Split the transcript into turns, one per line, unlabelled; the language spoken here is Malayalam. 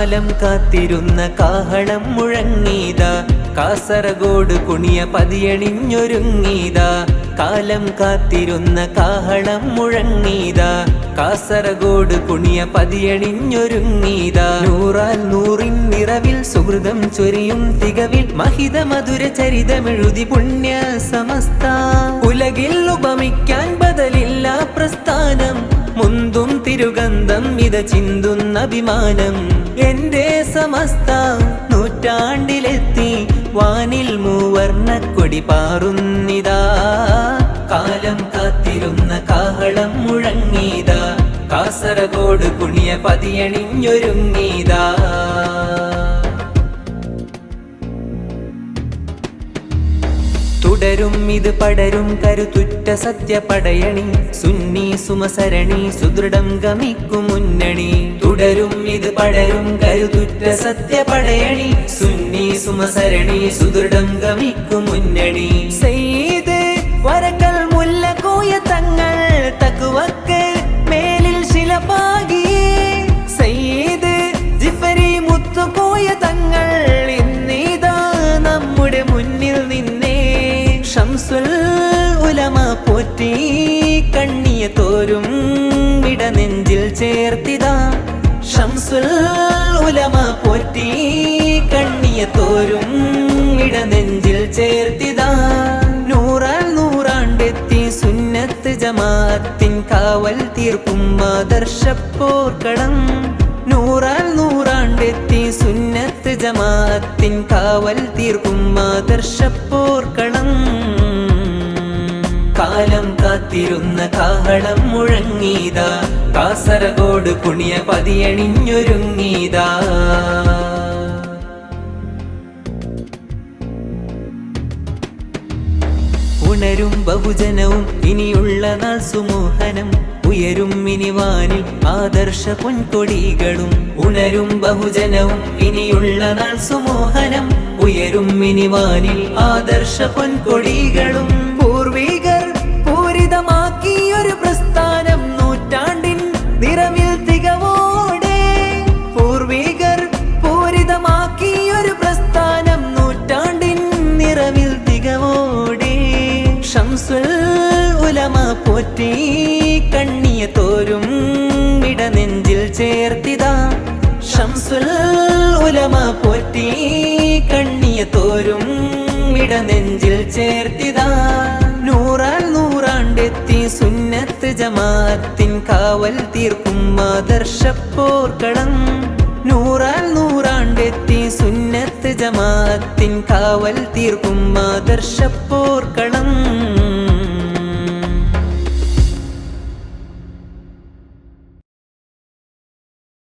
കാലം കാത്തിരുന്ന കാഹളം മുഴങ്ങീതാ, കാസർഗോഡ് കുണിയ പതിയണിഞ്ഞൊരുങ്ങീതാ. കാലം കാത്തിരുന്ന കാഹളം മുഴങ്ങീതാ, കാസർഗോഡ് കുണിയ പതിയണിഞ്ഞൊരുങ്ങീതാ. നൂറാൽ നൂറിൻ നിറവിൽ സുഹൃതം ചൊരിയും തികവിൽ മഹിത മധുര ചരിതമെഴുതി പുണ്യ സമസ്ത. ഉലകിൽ ഉപമിക്കാൻ ബദലില്ല പ്രസ്ഥാനം, മുന്തും തിരുഗന്ധം ഇത ചിന്തുന്ന അഭിമാനം. എന്റെ സമസ്ത നൂറ്റാണ്ടിലെത്തി വാനിൽ മൂവർണ്ണക്കൊടി പാറുന്നിതാ. കാലം കാത്തിരുന്ന കാഹളം മുഴങ്ങീതാ, കാസർഗോഡ് കുണിയ പതിയണിഞ്ഞൊരുങ്ങീതാ. തുടരും ഇത് പടരും കരുത്തുറ്റ സത്യപടയണി, സുന്നി സുമസരണി സുദൃഢം ഗമിക്കും മുന്നണി. തുടരും ഇത് പടരും കരുത്തുറ്റ സത്യപടയണി, സുന്നി സുമസരണി സുദൃഢം ഗമിക്കും മുന്നണി. സയ്യിദ് വരക്കൽ മുല്ലക്കോയ തങ്ങൾ തക്കുവക്ക് മേലിൽ ശിലപാകിയേ, സയ്യിദ് ജിഫരി മുത്തുകോയ തങ്ങൾ ഇന്നിതാ നമ്മുടെ മുന്നിൽ നിന്നേ. ശംസുൽ ഉലമ പോറ്റി കണ്ണിയ തോരും ഇടനെഞ്ചിൽ ചേർത്തിതാ. ശംസുൽ ഉലമ പോറ്റി കണ്ണിയ തോരും ഇടനെഞ്ചിൽ ചേർത്തിതാ. നൂറാൽ നൂറാണ്ടെത്തി സുന്നത്ത് ജമാഅത്തിൻ കാവൽ തീർക്കും ആദർശപ്പോർക്കടം. നൂറാൽ നൂറാണ്ടെത്തി സുന്നത്ത് ജമാഅത്തിൻ കാവൽ തീർക്കും ആദർശപ്പോർക്കളം. കാലം കാത്തിരുന്ന കാഹളം മുഴങ്ങീതാ, കാസർഗോഡ് കുണിയ പതിയണിഞ്ഞൊരുങ്ങീതാ. ഉണരും ബഹുജനവും ഇനിയുള്ള നാൾ സുമോഹനം, ഉയരും ഇനി വാനിൽ ആദർശ പൊൻകൊടികളും. ഉണരും ബഹുജനവും ഇനിയുള്ള നാൾ സുമോഹനം, ഉയരും ഇനി വാനിൽ ആദർശ പൊൻകൊടികളും. പൂർവികർ പൂരിതമാക്കിയൊരു പ്രസ്ഥാനം നൂറ്റാണ്ടിൻ നിറവിൽ തികവോടെ. പൂർവികർ പൂരിതമാക്കിയൊരു പ്രസ്ഥാനം നൂറ്റാണ്ടിൻ നിറവിൽ തികവോടെ. ശംസുൽ ഉലമ പോറ്റി കണ്ണിയ തോരും ഇടനെഞ്ചിൽ ചേർത്തിതാ. ശംസുൽ ഉലമ പോറ്റി കണ്ണിയ തോരും ഇടനെഞ്ചിൽ ചേർത്തിതാ. നൂറാൽ നൂറാണ്ടെത്തി സുന്നത്ത് ജമാഅത്തിൻ കാവൽ തീർക്കും ആദർശപ്പോർക്കളം. നൂറാൽ നൂറാണ്ടെത്തി സുന്നത്ത് ജമാഅത്തിൻ കാവൽ തീർക്കും ആദർശപ്പോർക്കളം.